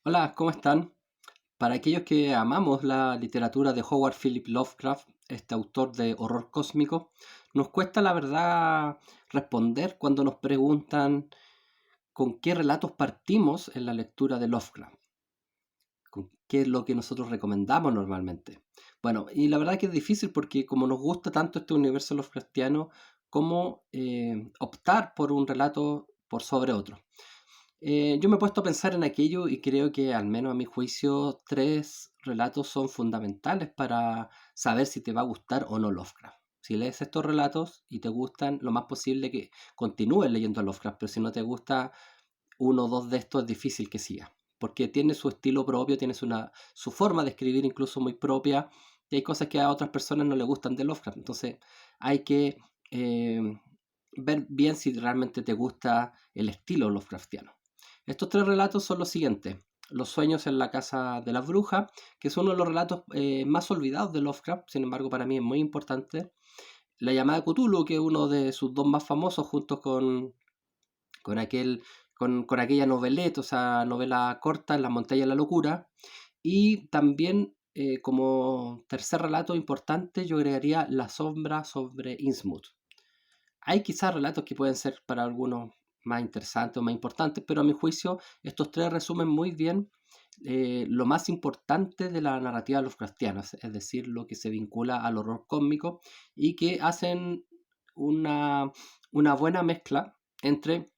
Hola, ¿cómo están? Para aquellos que amamos la literatura de Howard Philip Lovecraft, este autor de horror cósmico, nos cuesta la verdad responder cuando nos preguntan con qué relatos partimos en la lectura de Lovecraft, con qué es lo que nosotros recomendamos normalmente. Bueno, y la verdad que es difícil porque como nos gusta tanto este universo Lovecraftiano, ¿cómo optar por un relato por sobre otro? Yo me he puesto a pensar en aquello y creo que, al menos a mi juicio, tres relatos son fundamentales para saber si te va a gustar o no Lovecraft. Si lees estos relatos y te gustan, lo más posible que continúes leyendo a Lovecraft, pero si no te gusta uno o dos de estos es difícil que siga, porque tiene su estilo propio, tiene su forma de escribir incluso muy propia, y hay cosas que a otras personas no les gustan de Lovecraft. Entonces hay que eh, ver bien si realmente te gusta el estilo Lovecraftiano. Estos tres relatos son los siguientes. Los sueños en la casa de la bruja, que es uno de los relatos más olvidados de Lovecraft, sin embargo para mí es muy importante. La llamada Cthulhu, que es uno de sus dos más famosos, junto con, aquel, con aquella noveleta, o sea, novela corta, En las montañas de la locura. Y también, como tercer relato importante, yo agregaría La sombra sobre Innsmouth. Hay quizás relatos que pueden ser para algunos más interesantes o más importantes, pero a mi juicio estos tres resumen muy bien lo más importante de la narrativa Lovecraftiana, es decir, lo que se vincula al horror cósmico y que hacen una, una buena mezcla entre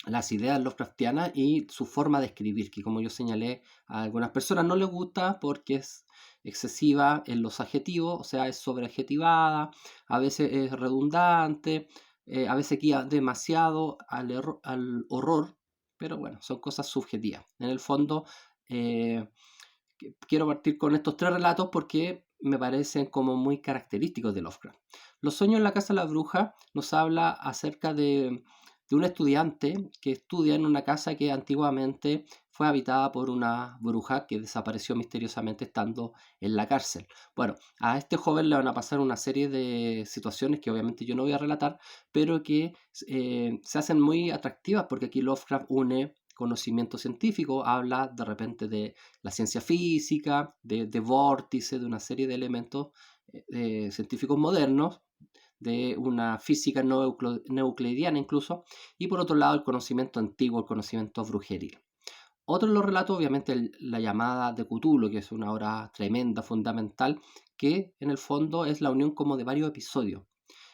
las ideas Lovecraftianas y su forma de escribir, que como yo señalé, a algunas personas no les gusta porque es excesiva en los adjetivos, o sea, es sobreadjetivada, a veces es redundante, a veces guía demasiado al horror, pero bueno, son cosas subjetivas. En el fondo, eh, quiero partir con estos tres relatos porque me parecen como muy característicos de Lovecraft. Los sueños en la casa de la bruja nos habla acerca de un estudiante que estudia en una casa que antiguamente fue habitada por una bruja que desapareció misteriosamente estando en la cárcel. Bueno, a este joven le van a pasar una serie de situaciones que obviamente yo no voy a relatar, pero que se hacen muy atractivas porque aquí Lovecraft une conocimiento científico, habla de repente de la ciencia física, de vórtice, de una serie de elementos científicos modernos, de una física no euclidiana incluso, y por otro lado el conocimiento antiguo, el conocimiento brujeril. Otro de los relatos, obviamente, la llamada de Cthulhu, que es una obra tremenda, fundamental, que en el fondo es la unión como de varios episodios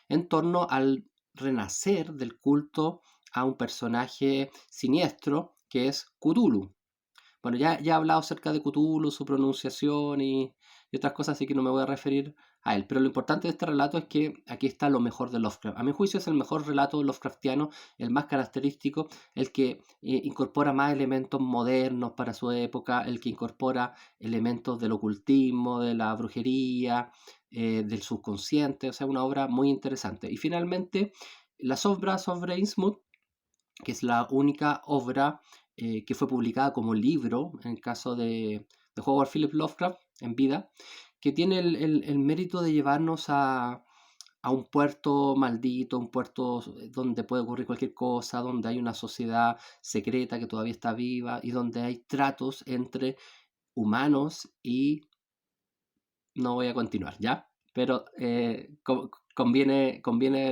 en torno al renacer del culto a un personaje siniestro que es Cthulhu. Bueno, ya he hablado acerca de Cthulhu, su pronunciación y otras cosas, así que no me voy a referir a él. Pero lo importante de este relato es que aquí está lo mejor de Lovecraft. A mi juicio es el mejor relato Lovecraftiano, el más característico, el que incorpora más elementos modernos para su época, el que incorpora elementos del ocultismo, de la brujería, del subconsciente, o sea, una obra muy interesante. Y finalmente, La sombra sobre Innsmouth, que es la única obra que fue publicada como libro, en el caso de Howard Philip Lovecraft, en vida, que tiene el mérito de llevarnos a un puerto maldito, un puerto donde puede ocurrir cualquier cosa, donde hay una sociedad secreta que todavía está viva y donde hay tratos entre humanos y no voy a continuar, ¿ya? Pero conviene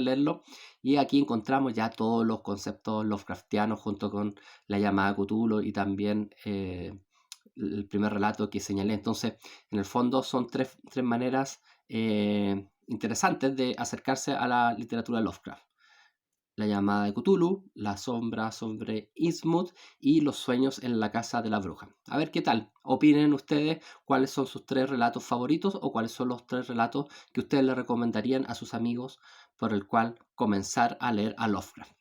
leerlo. Y aquí encontramos ya todos los conceptos Lovecraftianos junto con la llamada Cthulhu y también el primer relato que señalé. Entonces, en el fondo son tres maneras interesantes de acercarse a la literatura de Lovecraft: la llamada de Cthulhu, la sombra sobre Innsmouth y los sueños en la casa de la bruja. A ver qué tal. Opinen ustedes cuáles son sus tres relatos favoritos o cuáles son los tres relatos que ustedes le recomendarían a sus amigos por el cual comenzar a leer a Lovecraft.